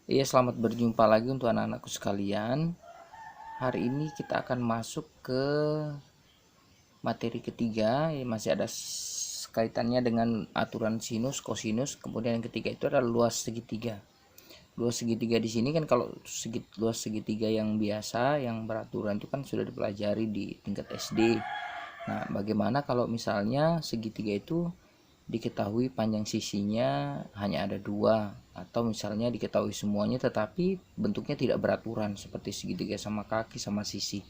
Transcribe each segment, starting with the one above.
Iya, selamat berjumpa lagi untuk anak-anakku sekalian. Hari ini kita akan masuk ke materi ketiga, masih ada kaitannya dengan aturan sinus, kosinus. Kemudian yang ketiga itu adalah luas segitiga. Luas segitiga di sini kan kalau luas segitiga yang biasa, yang beraturan itu kan sudah dipelajari di tingkat SD. Nah, bagaimana kalau misalnya segitiga itu diketahui panjang sisinya hanya ada dua, atau misalnya diketahui semuanya tetapi bentuknya tidak beraturan seperti segitiga sama kaki sama sisi.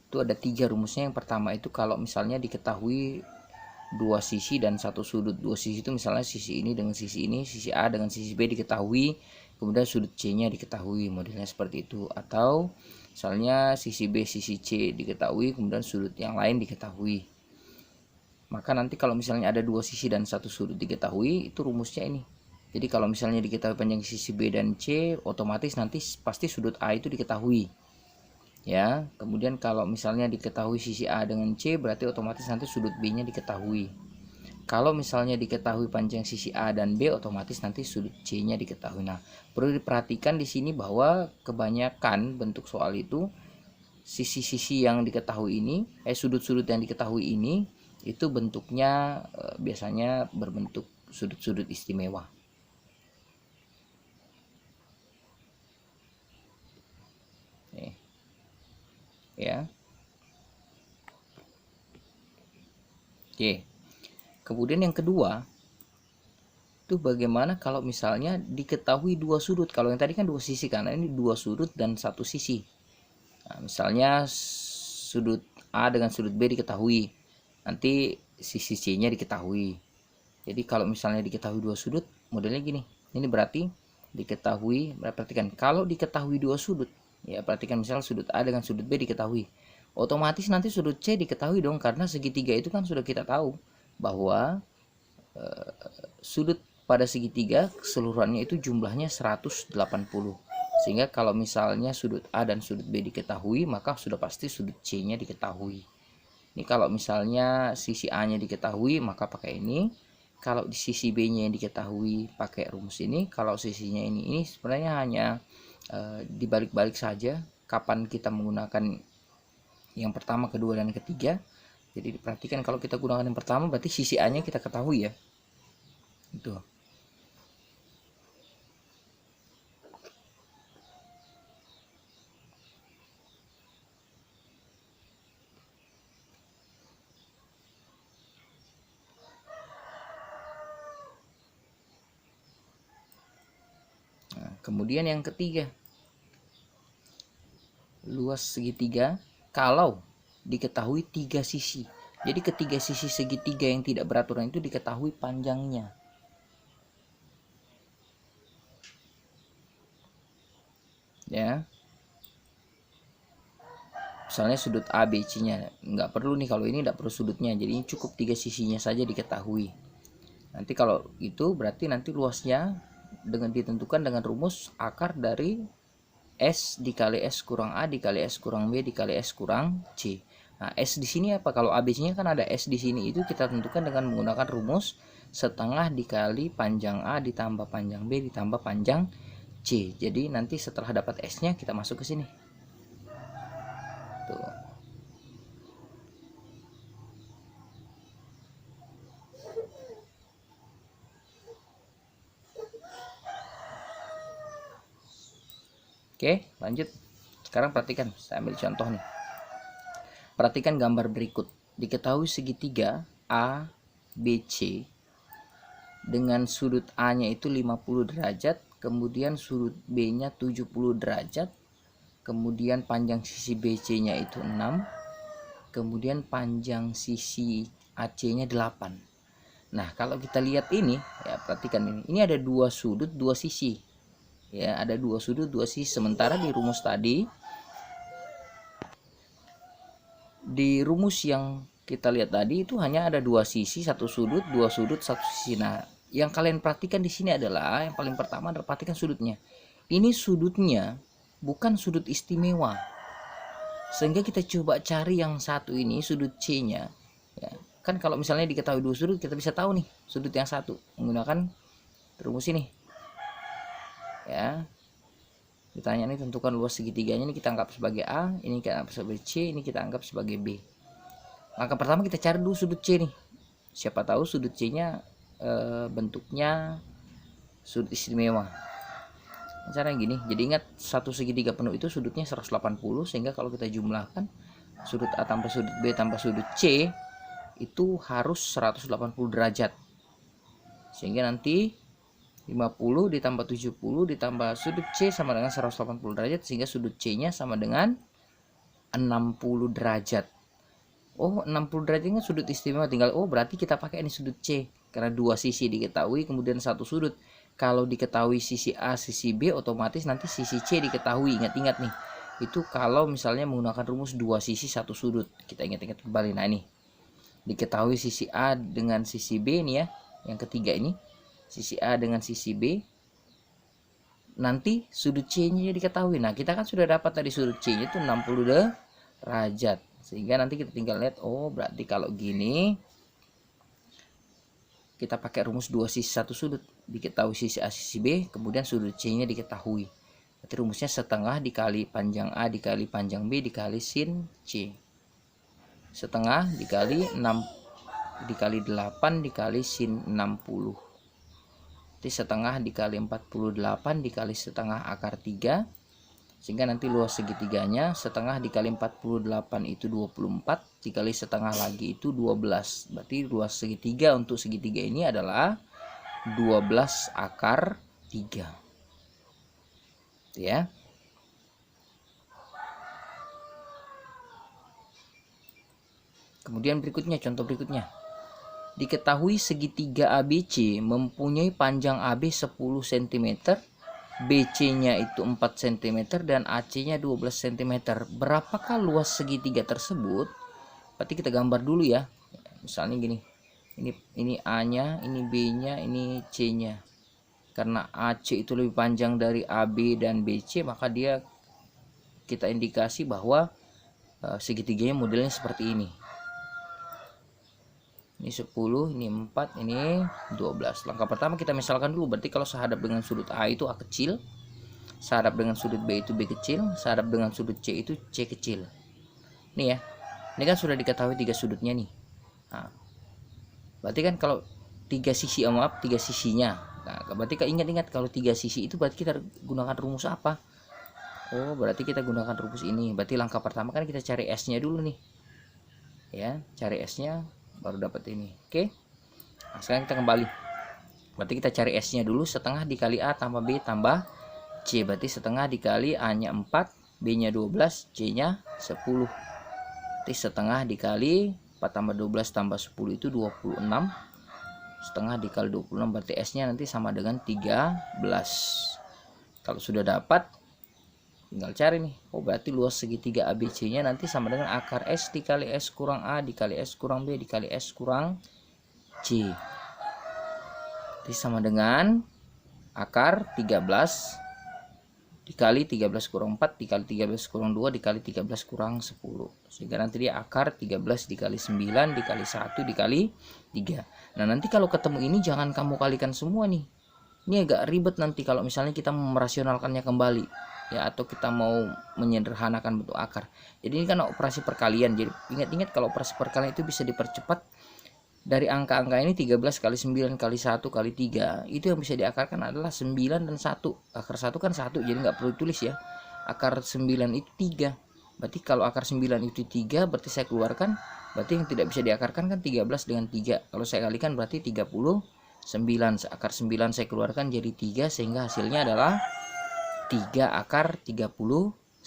Itu ada tiga rumusnya. Yang pertama itu kalau misalnya diketahui dua sisi dan satu sudut. Dua sisi itu misalnya sisi ini dengan sisi ini, sisi A dengan sisi B diketahui, kemudian sudut C nya diketahui, modelnya seperti itu. Atau misalnya sisi B sisi C diketahui, kemudian sudut yang lain diketahui. Maka nanti kalau misalnya ada dua sisi dan satu sudut diketahui, itu rumusnya ini. Jadi kalau misalnya diketahui panjang sisi B dan C, otomatis nanti pasti sudut A itu diketahui. Ya, kemudian kalau misalnya diketahui sisi A dengan C, berarti otomatis nanti sudut B-nya diketahui. Kalau misalnya diketahui panjang sisi A dan B, otomatis nanti sudut C-nya diketahui. Nah, perlu diperhatikan di sini bahwa kebanyakan bentuk soal itu sisi-sisi yang diketahui ini, sudut-sudut yang diketahui ini itu bentuknya biasanya berbentuk sudut-sudut istimewa. Nih. Ya. Oke. Kemudian yang kedua, itu bagaimana kalau misalnya diketahui dua sudut. Kalau yang tadi kan dua sisi, karena ini dua sudut dan satu sisi. Nah, misalnya sudut A dengan sudut B diketahui, nanti sisi C-nya diketahui. Jadi kalau misalnya diketahui dua sudut, modelnya gini. Ini berarti diketahui, perhatikan kalau diketahui dua sudut, ya perhatikan misalnya sudut A dengan sudut B diketahui, otomatis nanti sudut C diketahui dong, karena segitiga itu kan sudah kita tahu bahwa sudut pada segitiga keseluruhannya itu jumlahnya 180. Sehingga kalau misalnya sudut A dan sudut B diketahui, maka sudah pasti sudut C-nya diketahui. Ini kalau misalnya sisi A-nya diketahui, maka pakai ini. Kalau di sisi B-nya yang diketahui, pakai rumus ini. Kalau sisinya ini sebenarnya hanya dibalik-balik saja kapan kita menggunakan yang pertama, kedua, dan ketiga. Jadi diperhatikan kalau kita gunakan yang pertama, berarti sisi A-nya kita ketahui ya. Itu. Nah, kemudian yang ketiga, luas segitiga kalau diketahui tiga sisi. Jadi ketiga sisi segitiga yang tidak beraturan itu diketahui panjangnya. Ya. Misalnya sudut A, B, C-nya nggak perlu nih, kalau ini nggak perlu sudutnya, jadi cukup tiga sisinya saja diketahui. Nanti kalau itu berarti nanti luasnya dengan ditentukan dengan rumus akar dari S dikali S kurang A dikali S kurang B dikali S kurang C. Nah, S di sini apa? Kalau ABC-nya kan ada S di sini, itu kita tentukan dengan menggunakan rumus setengah dikali panjang A ditambah panjang B ditambah panjang C. Jadi nanti setelah dapat S-nya kita masuk ke sini. Tuh. Oke, lanjut. Sekarang perhatikan, saya ambil contoh nih. Perhatikan gambar berikut. Diketahui segitiga A, B, C dengan sudut A-nya itu 50 derajat, kemudian sudut B-nya 70 derajat, kemudian panjang sisi BC-nya itu 6, kemudian panjang sisi AC-nya 8. Nah, kalau kita lihat ini, ya perhatikan ini. Ini ada dua sudut, dua sisi. Ya, ada dua sudut, dua sisi. Sementara di rumus tadi, di rumus yang kita lihat tadi itu hanya ada dua sisi, satu sudut, dua sudut, satu sisi. Nah, yang kalian perhatikan di sini adalah yang paling pertama adalah perhatikan sudutnya. Ini sudutnya bukan sudut istimewa. Sehingga kita coba cari yang satu ini, sudut C-nya. Ya, kan kalau misalnya diketahui dua sudut, kita bisa tahu nih sudut yang satu menggunakan rumus ini. ya. Ditanya nih, tentukan luas segitiganya, ini kita anggap sebagai A, ini kita anggap sebagai C, ini kita anggap sebagai B. Langkah pertama kita cari dulu sudut C nih. Siapa tahu sudut C nya bentuknya sudut istimewa. Caranya gini, jadi ingat satu segitiga penuh itu sudutnya 180, sehingga kalau kita jumlahkan sudut A tambah sudut B tambah sudut C itu harus 180 derajat. Sehingga nanti 50 ditambah 70 ditambah sudut C sama dengan 180 derajat, sehingga sudut C nya sama dengan 60 derajat. Oh, 60 derajatnya sudut istimewa, tinggal berarti kita pakai ini sudut C karena dua sisi diketahui kemudian satu sudut. Kalau diketahui sisi A sisi B, otomatis nanti sisi C diketahui. Ingat-ingat nih, itu kalau misalnya menggunakan rumus dua sisi satu sudut. Kita ingat-ingat kembali. Nah, ini diketahui sisi A dengan sisi B nih ya, yang ketiga ini sisi A dengan sisi B, nanti sudut C nya diketahui. Nah, kita kan sudah dapat tadi sudut C nya itu 60 derajat, sehingga nanti kita tinggal lihat, oh berarti kalau gini kita pakai rumus dua sisi satu sudut, diketahui sisi A sisi B, kemudian sudut C nya diketahui. Berarti rumusnya setengah dikali panjang A dikali panjang B dikali sin C. Setengah dikali 6 dikali 8 dikali sin 60. Jadi setengah dikali 48 dikali setengah akar 3. Sehingga nanti luas segitiganya setengah dikali 48 itu 24, dikali setengah lagi itu 12. Berarti luas segitiga untuk segitiga ini adalah 12 akar 3. Ya. Kemudian berikutnya, contoh berikutnya. Diketahui segitiga ABC mempunyai panjang AB 10 cm, BC-nya itu 4 cm dan AC-nya 12 cm. Berapakah luas segitiga tersebut? Berarti kita gambar dulu ya. Misalnya gini. Ini A-nya, ini B-nya, ini C-nya. Karena AC itu lebih panjang dari AB dan BC, maka dia kita indikasi bahwa segitiganya modelnya seperti ini. Ini 10, ini 4, ini 12. Langkah pertama kita misalkan dulu. Berarti kalau sehadap dengan sudut A itu A kecil, sehadap dengan sudut B itu B kecil, sehadap dengan sudut C itu C kecil. Nih ya. Ini kan sudah diketahui tiga sudutnya nih. Nah, berarti kan kalau tiga sisi, tiga sisinya. Nah, berarti ingat-ingat kalau tiga sisi itu berarti kita gunakan rumus apa? Oh, berarti kita gunakan rumus ini. Berarti langkah pertama kan kita cari S-nya dulu nih. Ya, cari S-nya baru dapat ini. Oke. Nah, sekarang kita kembali. Berarti kita cari S-nya dulu, setengah dikali A tambah B tambah C. Berarti setengah dikali A-nya 4, B-nya 12, C-nya 10. Berarti setengah dikali 4 tambah 12 tambah 10 itu 26. Setengah dikali 26 berarti S-nya nanti sama dengan 13. Kalau sudah dapat, tinggal cari nih. Oh, berarti luas segitiga ABC-nya nanti sama dengan akar S dikali S kurang A dikali S kurang B dikali S kurang C. Jadi sama dengan akar 13 dikali 13 kurang 4 dikali 13 kurang 2 dikali 13 kurang 10. Sehingga nanti dia akar 13 dikali 9 dikali 1 dikali 3. Nah, nanti kalau ketemu ini jangan kamu kalikan semua nih. Ini agak ribet nanti kalau misalnya kita merasionalkannya kembali. Ya, atau kita mau menyederhanakan bentuk akar. Jadi ini kan operasi perkalian. Jadi ingat-ingat kalau operasi perkalian itu bisa dipercepat dari angka-angka ini. 13 kali 9 kali 1 kali 3 itu yang bisa diakarkan adalah 9 dan 1. Akar 1 kan 1, jadi nggak perlu tulis ya. Akar 9 itu 3. Berarti kalau akar 9 itu 3, berarti saya keluarkan, berarti yang tidak bisa diakarkan kan 13 dengan 3. Kalau saya kalikan berarti 39. Akar 9 saya keluarkan jadi 3, sehingga hasilnya adalah 3 akar 39.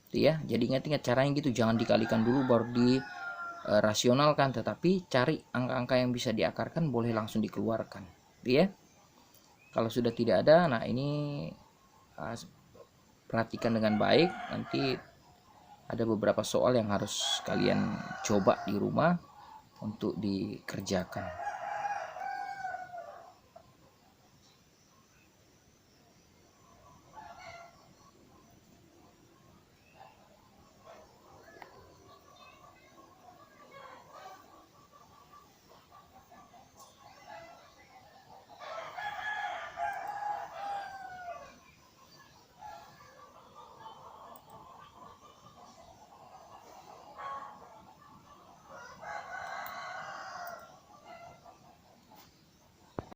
Itu ya. Jadi ingat-ingat caranya gitu, jangan dikalikan dulu baru dirasionalkan, tetapi cari angka-angka yang bisa diakarkan, boleh langsung dikeluarkan. Itu ya. Kalau sudah tidak ada, nah ini perhatikan dengan baik, nanti ada beberapa soal yang harus kalian coba di rumah untuk dikerjakan.